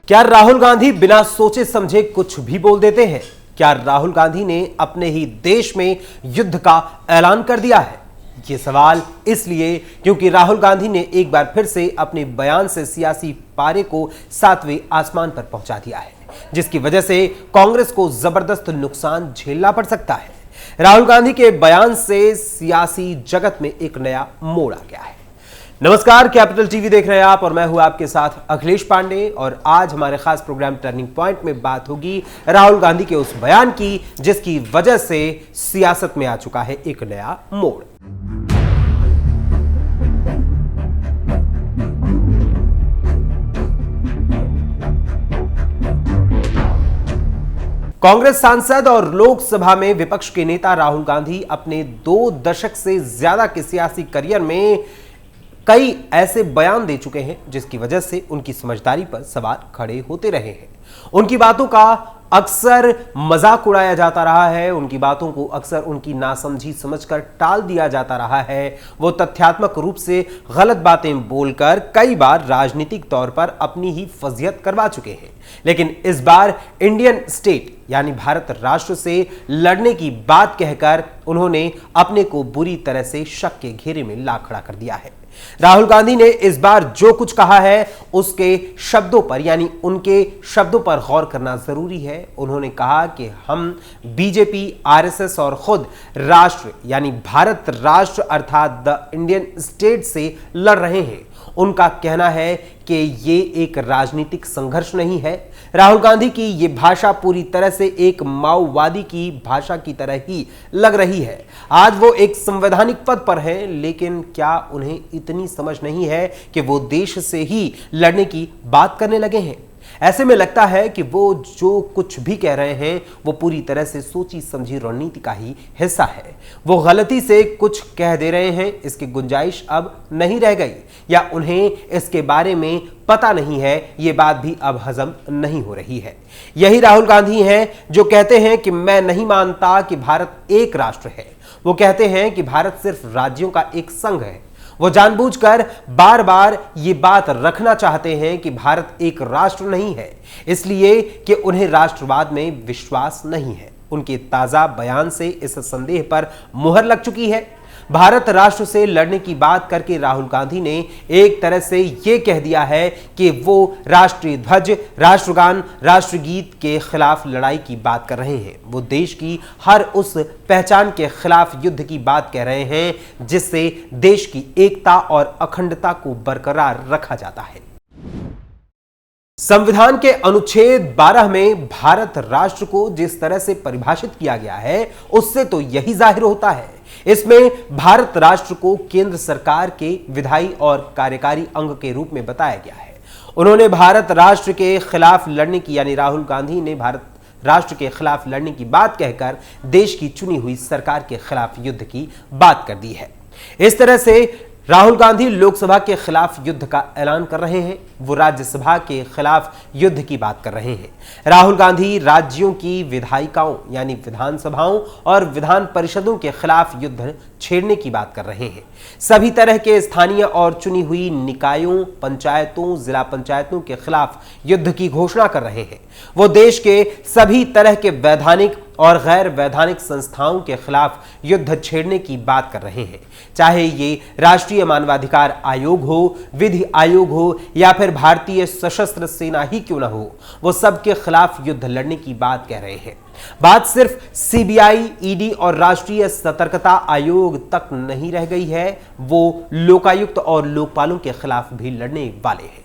क्या राहुल गांधी बिना सोचे समझे कुछ भी बोल देते हैं? क्या राहुल गांधी ने अपने ही देश में युद्ध का ऐलान कर दिया है? ये सवाल इसलिए क्योंकि राहुल गांधी ने एक बार फिर से अपने बयान से सियासी पारे को 7वें आसमान पर पहुंचा दिया है, जिसकी वजह से कांग्रेस को जबरदस्त नुकसान झेलना पड़ सकता है। राहुल गांधी के बयान से सियासी जगत में एक नया मोड़ आ गया है। नमस्कार, कैपिटल टीवी देख रहे हैं आप और मैं हूं आपके साथ अखिलेश पांडे। और आज हमारे खास प्रोग्राम टर्निंग पॉइंट में बात होगी राहुल गांधी के उस बयान की जिसकी वजह से सियासत में आ चुका है एक नया मोड़। कांग्रेस सांसद और लोकसभा में विपक्ष के नेता राहुल गांधी अपने 2 दशक से ज्यादा के सियासी करियर में कई ऐसे बयान दे चुके हैं जिसकी वजह से उनकी समझदारी पर सवाल खड़े होते रहे हैं। उनकी बातों का अक्सर मजाक उड़ाया जाता रहा है, उनकी बातों को अक्सर उनकी नासमझी समझकर टाल दिया जाता रहा है। वो तथ्यात्मक रूप से गलत बातें बोलकर कई बार राजनीतिक तौर पर अपनी ही फजीहत करवा चुके हैं। लेकिन इस बार इंडियन स्टेट यानी भारत राष्ट्र से लड़ने की बात कहकर उन्होंने अपने को बुरी तरह से शक के घेरे में ला खड़ा कर दिया है। राहुल गांधी ने इस बार जो कुछ कहा है उसके शब्दों पर यानी उनके शब्दों पर गौर करना जरूरी है। उन्होंने कहा कि हम बीजेपी, आरएसएस और खुद राष्ट्र यानी भारत राष्ट्र अर्थात द इंडियन स्टेट से लड़ रहे हैं। उनका कहना है कि ये एक राजनीतिक संघर्ष नहीं है। राहुल गांधी की ये भाषा पूरी तरह से एक माओवादी की भाषा की तरह ही लग रही है। आज वो एक संवैधानिक पद पर हैं, लेकिन क्या उन्हें इतनी समझ नहीं है कि वो देश से ही लड़ने की बात करने लगे हैं? ऐसे में लगता है कि वो जो कुछ भी कह रहे हैं वो पूरी तरह से सोची समझी रणनीति का ही हिस्सा है। वो गलती से कुछ कह दे रहे हैं, इसकी गुंजाइश अब नहीं रह गई, या उन्हें इसके बारे में पता नहीं है, ये बात भी अब हजम नहीं हो रही है। यही राहुल गांधी हैं जो कहते हैं कि मैं नहीं मानता कि भारत एक राष्ट्र है। वो कहते हैं कि भारत सिर्फ राज्यों का एक संघ है। वो जानबूझकर बार बार ये बात रखना चाहते हैं कि भारत एक राष्ट्र नहीं है, इसलिए कि उन्हें राष्ट्रवाद में विश्वास नहीं है। उनके ताजा बयान से इस संदेह पर मुहर लग चुकी है। भारत राष्ट्र से लड़ने की बात करके राहुल गांधी ने एक तरह से यह कह दिया है कि वो राष्ट्रीय ध्वज, राष्ट्रगान, राष्ट्रगीत के खिलाफ लड़ाई की बात कर रहे हैं। वो देश की हर उस पहचान के खिलाफ युद्ध की बात कह रहे हैं जिससे देश की एकता और अखंडता को बरकरार रखा जाता है। संविधान के अनुच्छेद 12 में भारत राष्ट्र को जिस तरह से परिभाषित किया गया है उससे तो यही जाहिर होता है। इसमें भारत राष्ट्र को केंद्र सरकार के विधायी और कार्यकारी अंग के रूप में बताया गया है। उन्होंने भारत राष्ट्र के खिलाफ लड़ने की यानी राहुल गांधी ने भारत राष्ट्र के खिलाफ लड़ने की बात कहकर देश की चुनी हुई सरकार के खिलाफ युद्ध की बात कर दी है। इस तरह से राहुल गांधी लोकसभा के खिलाफ युद्ध का ऐलान कर रहे हैं, वो राज्यसभा के खिलाफ युद्ध की बात कर रहे हैं। राहुल गांधी राज्यों की विधायिकाओं यानी विधानसभाओं और विधान परिषदों के खिलाफ युद्ध छेड़ने की बात कर रहे हैं। सभी तरह के स्थानीय और चुनी हुई निकायों, पंचायतों, जिला पंचायतों के खिलाफ युद्ध की घोषणा कर रहे हैं। वो देश के सभी तरह के वैधानिक और गैर वैधानिक संस्थाओं के खिलाफ युद्ध छेड़ने की बात कर रहे हैं, चाहे ये राष्ट्रीय मानवाधिकार आयोग हो, विधि आयोग हो या फिर भारतीय सशस्त्र सेना ही क्यों ना हो। वो सबके खिलाफ युद्ध लड़ने की बात कह रहे हैं। बात सिर्फ सीबीआई, ईडी और राष्ट्रीय सतर्कता आयोग तक नहीं रह गई है, वो लोकायुक्त और लोकपालों के खिलाफ भी लड़ने वाले हैं।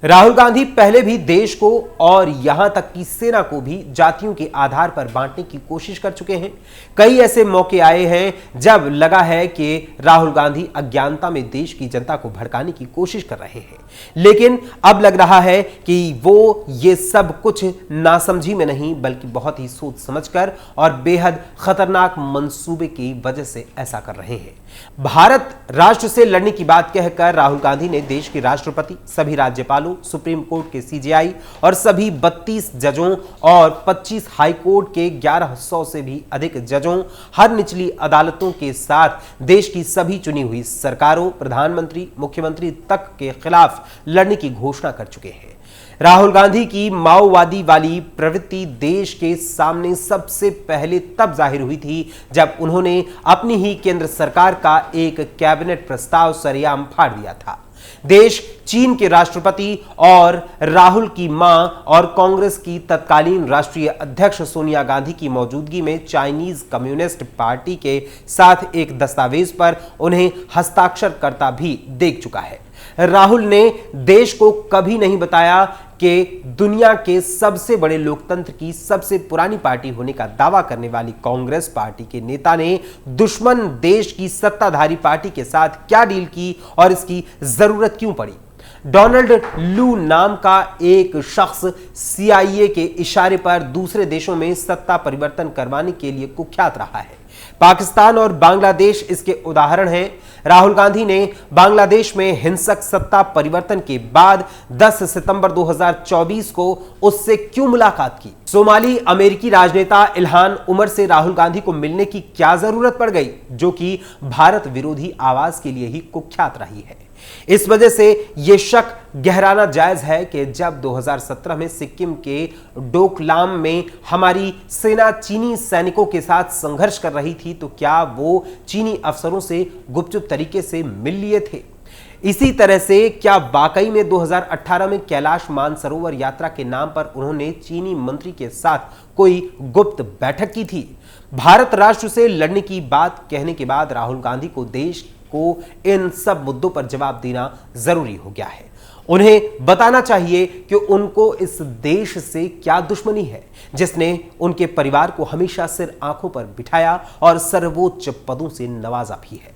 राहुल गांधी पहले भी देश को और यहां तक कि सेना को भी जातियों के आधार पर बांटने की कोशिश कर चुके हैं। कई ऐसे मौके आए हैं जब लगा है कि राहुल गांधी अज्ञानता में देश की जनता को भड़काने की कोशिश कर रहे हैं, लेकिन अब लग रहा है कि वो ये सब कुछ नासमझी में नहीं बल्कि बहुत ही सोच समझकर और बेहद खतरनाक मंसूबे की वजह से ऐसा कर रहे हैं। भारत राष्ट्र से लड़ने की बात कहकर राहुल गांधी ने देश के राष्ट्रपति, सभी राज्यपालों सालों सुप्रीम कोर्ट के सीजेआई और सभी 32 जजों और 25 हाई कोर्ट के 1100 से भी अधिक जजों, हर निचली अदालतों के साथ देश की सभी चुनी हुई सरकारों, प्रधानमंत्री, मुख्यमंत्री तक के खिलाफ लड़ने की घोषणा कर चुके हैं। राहुल गांधी की माओवादी वाली प्रवृत्ति देश के सामने सबसे पहले तब जाहिर हुई थी जब उन्होंने अपनी ही केंद्र सरकार का एक कैबिनेट प्रस्ताव सरेआम फाड़ दिया था। देश चीन के राष्ट्रपति और राहुल की मां और कांग्रेस की तत्कालीन राष्ट्रीय अध्यक्ष सोनिया गांधी की मौजूदगी में चाइनीज कम्युनिस्ट पार्टी के साथ एक दस्तावेज पर उन्हें हस्ताक्षर करता भी देख चुका है। राहुल ने देश को कभी नहीं बताया कि दुनिया के सबसे बड़े लोकतंत्र की सबसे पुरानी पार्टी होने का दावा करने वाली कांग्रेस पार्टी के नेता ने दुश्मन देश की सत्ताधारी पार्टी के साथ क्या डील की और इसकी जरूरत क्यों पड़ी। डोनाल्ड लू नाम का एक शख्स सीआईए के इशारे पर दूसरे देशों में सत्ता परिवर्तन करवाने के लिए कुख्यात रहा है। पाकिस्तान और बांग्लादेश इसके उदाहरण हैं। राहुल गांधी ने बांग्लादेश में हिंसक सत्ता परिवर्तन के बाद 10 सितंबर 2024 को उससे क्यों मुलाकात की। सोमाली अमेरिकी राजनेता इल्हान उमर से राहुल गांधी को मिलने की क्या जरूरत पड़ गई, जो कि भारत विरोधी आवाज के लिए ही कुख्यात रही है। इस वजह से यह शक गहराना जायज है कि जब 2017 में सिक्किम के डोकलाम में हमारी सेना चीनी सैनिकों के साथ संघर्ष कर रही थी तो क्या वो चीनी अफसरों से गुपचुप तरीके से मिल लिए थे। इसी तरह से क्या वाकई में 2018 में कैलाश मानसरोवर यात्रा के नाम पर उन्होंने चीनी मंत्री के साथ कोई गुप्त बैठक की थी। भारत राष्ट्र से लड़ने की बात कहने के बाद राहुल गांधी को देश को इन सब मुद्दों पर जवाब देना जरूरी हो गया है। उन्हें बताना चाहिए कि उनको इस देश से क्या दुश्मनी है जिसने उनके परिवार को हमेशा सिर आंखों पर बिठाया और सर्वोच्च पदों से नवाजा भी है।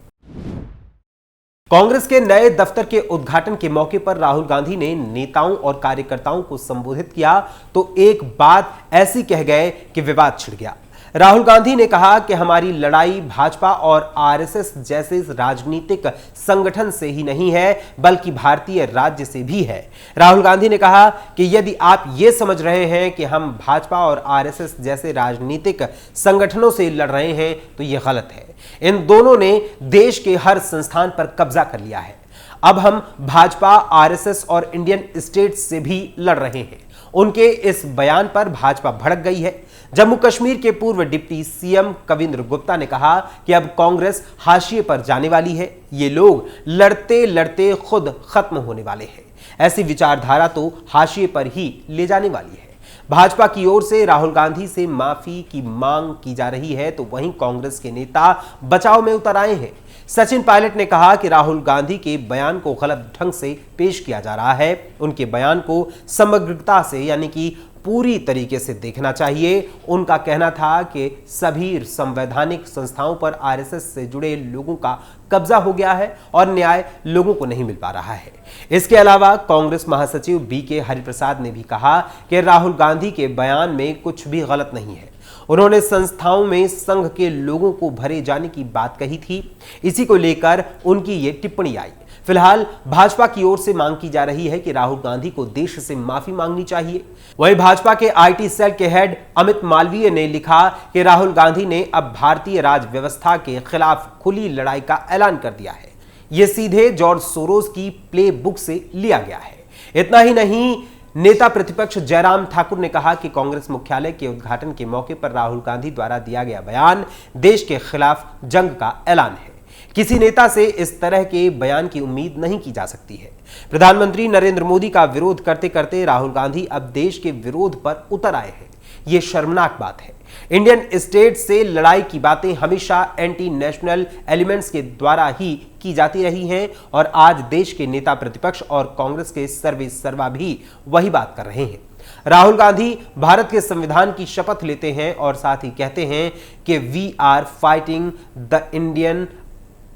कांग्रेस के नए दफ्तर के उद्घाटन के मौके पर राहुल गांधी ने नेताओं और कार्यकर्ताओं को संबोधित किया तो एक बात ऐसी कह गए कि विवाद छिड़ गया। राहुल गांधी ने कहा कि हमारी लड़ाई भाजपा और आरएसएस जैसे राजनीतिक संगठन से ही नहीं है बल्कि भारतीय राज्य से भी है। राहुल गांधी ने कहा कि यदि आप ये समझ रहे हैं कि हम भाजपा और आरएसएस जैसे राजनीतिक संगठनों से लड़ रहे हैं तो ये गलत है। इन दोनों ने देश के हर संस्थान पर कब्जा कर लिया है। अब हम भाजपा, आरएसएस और इंडियन स्टेट से भी लड़ रहे हैं। उनके इस बयान पर भाजपा भड़क गई है। जम्मू कश्मीर के पूर्व डिप्टी सीएम कविंद्र गुप्ता ने कहा कि अब कांग्रेस हाशिए पर जाने वाली है। ये लोग लड़ते लड़ते खुद खत्म होने वाले हैं। ऐसी विचारधारा तो हाशिए पर ही ले जाने वाली है। भाजपा की ओर से राहुल गांधी से माफी की मांग की जा रही है तो वहीं कांग्रेस के नेता बचाव में उतर आए हैं। सचिन पायलट ने कहा कि राहुल गांधी के बयान को गलत ढंग से पेश किया जा रहा है। उनके बयान को समग्रता से यानी कि पूरी तरीके से देखना चाहिए। उनका कहना था कि सभी संवैधानिक संस्थाओं पर आरएसएस से जुड़े लोगों का कब्जा हो गया है और न्याय लोगों को नहीं मिल पा रहा है। इसके अलावा कांग्रेस महासचिव बीके हरिप्रसाद ने भी कहा कि राहुल गांधी के बयान में कुछ भी गलत नहीं है। उन्होंने संस्थाओं में संघ के लोगों को भरे जाने की बात कही थी। इसी को लेकर उनकी ये टिप्पणी आई। फिलहाल भाजपा की ओर से मांग की जा रही है कि राहुल गांधी को देश से माफी मांगनी चाहिए। वहीं भाजपा के आईटी सेल के हेड अमित मालवीय ने लिखा कि राहुल गांधी ने अब भारतीय राज व्यवस्था के खिलाफ खुली लड़ाई का ऐलान कर दिया है। यह सीधे जॉर्ज सोरोस की प्ले बुक से लिया गया है। इतना ही नहीं, नेता प्रतिपक्ष जयराम ठाकुर ने कहा कि कांग्रेस मुख्यालय के उद्घाटन के मौके पर राहुल गांधी द्वारा दिया गया बयान देश के खिलाफ जंग का ऐलान है। किसी नेता से इस तरह के बयान की उम्मीद नहीं की जा सकती है। प्रधानमंत्री नरेंद्र मोदी का विरोध करते करते राहुल गांधी अब देश के विरोध पर उतर आए हैं। यह शर्मनाक बात है। इंडियन स्टेट से लड़ाई की बातें हमेशा एंटी नेशनल एलिमेंट्स के द्वारा ही की जाती रही हैं और आज देश के नेता प्रतिपक्ष और कांग्रेस के सर्वे सर्वा भी वही बात कर रहे हैं। राहुल गांधी भारत के संविधान की शपथ लेते हैं और साथ ही कहते हैं कि we are fighting the Indian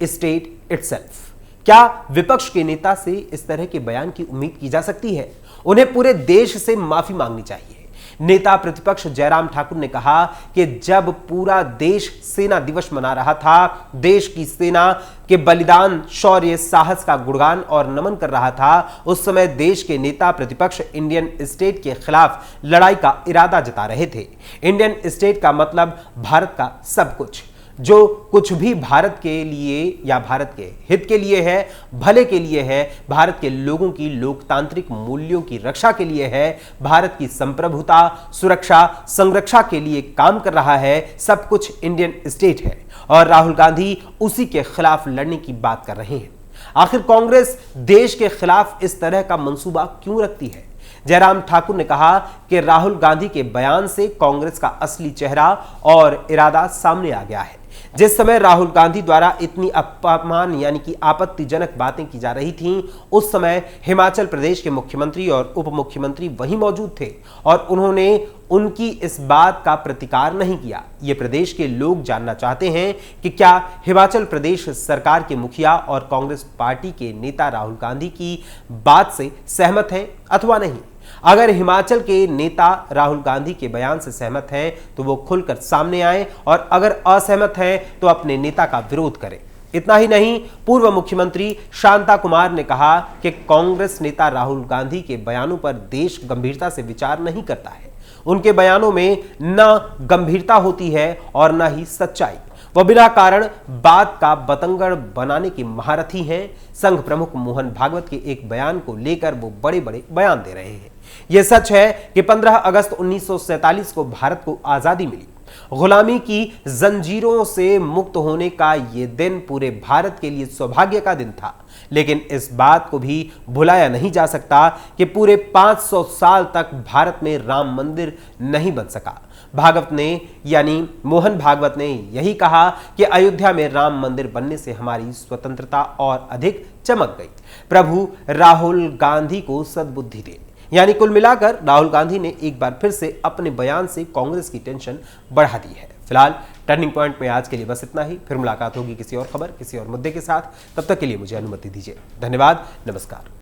state itself. क्या विपक्ष के नेता से इस तरह के बयान की उम्मीद की जा सकती है? उन्हें पूरे देश से माफी मांगनी चाहिए। नेता प्रतिपक्ष जयराम ठाकुर ने कहा कि जब पूरा देश सेना दिवस मना रहा था, देश की सेना के बलिदान, शौर्य, साहस का गुणगान और नमन कर रहा था, उस समय देश के नेता प्रतिपक्ष इंडियन स्टेट के खिलाफ लड़ाई का इरादा जता रहे थे। इंडियन स्टेट का मतलब भारत का सब कुछ, जो कुछ भी भारत के लिए या भारत के हित के लिए है, भले के लिए है, भारत के लोगों की लोकतांत्रिक मूल्यों की रक्षा के लिए है, भारत की संप्रभुता, सुरक्षा, संरक्षा के लिए काम कर रहा है, सब कुछ इंडियन स्टेट है और राहुल गांधी उसी के खिलाफ लड़ने की बात कर रहे हैं। आखिर कांग्रेस देश के खिलाफ इस तरह का मंसूबा क्यों रखती है? जयराम ठाकुर ने कहा कि राहुल गांधी के बयान से कांग्रेस का असली चेहरा और इरादा सामने आ गया है। जिस समय राहुल गांधी द्वारा इतनी अपमान यानी कि आपत्तिजनक बातें की जा रही थीं, उस समय हिमाचल प्रदेश के मुख्यमंत्री और उप मुख्यमंत्री वहीं मौजूद थे और उन्होंने उनकी इस बात का प्रतिकार नहीं किया। ये प्रदेश के लोग जानना चाहते हैं कि क्या हिमाचल प्रदेश सरकार के मुखिया और कांग्रेस पार्टी के नेता राहुल गांधी की बात से सहमत हैं अथवा नहीं। अगर हिमाचल के नेता राहुल गांधी के बयान से सहमत हैं तो वो खुलकर सामने आए और अगर असहमत हैं तो अपने नेता का विरोध करें। इतना ही नहीं, पूर्व मुख्यमंत्री शांता कुमार ने कहा कि कांग्रेस नेता राहुल गांधी के बयानों पर देश गंभीरता से विचार नहीं करता है। उनके बयानों में न गंभीरता होती है और न ही सच्चाई। वह बिना कारण बात का बतंगड़ बनाने के महारथी हैं। संघ प्रमुख मोहन भागवत के एक बयान को लेकर वो बड़े बड़े बयान दे रहे हैं। यह सच है कि 15 अगस्त 1947 को भारत को आजादी मिली। गुलामी की जंजीरों से मुक्त होने का यह दिन पूरे भारत के लिए सौभाग्य का दिन था, लेकिन इस बात को भी भुलाया नहीं जा सकता कि पूरे 500 साल तक भारत में राम मंदिर नहीं बन सका। भागवत ने यानी मोहन भागवत ने यही कहा कि अयोध्या में राम मंदिर बनने से हमारी स्वतंत्रता और अधिक चमक गई। प्रभु राहुल गांधी को सद्बुद्धि दे। यानी कुल मिलाकर राहुल गांधी ने एक बार फिर से अपने बयान से कांग्रेस की टेंशन बढ़ा दी है। फिलहाल टर्निंग पॉइंट में आज के लिए बस इतना ही। फिर मुलाकात होगी किसी और खबर, किसी और मुद्दे के साथ। तब तक के लिए मुझे अनुमति दीजिए। धन्यवाद, नमस्कार।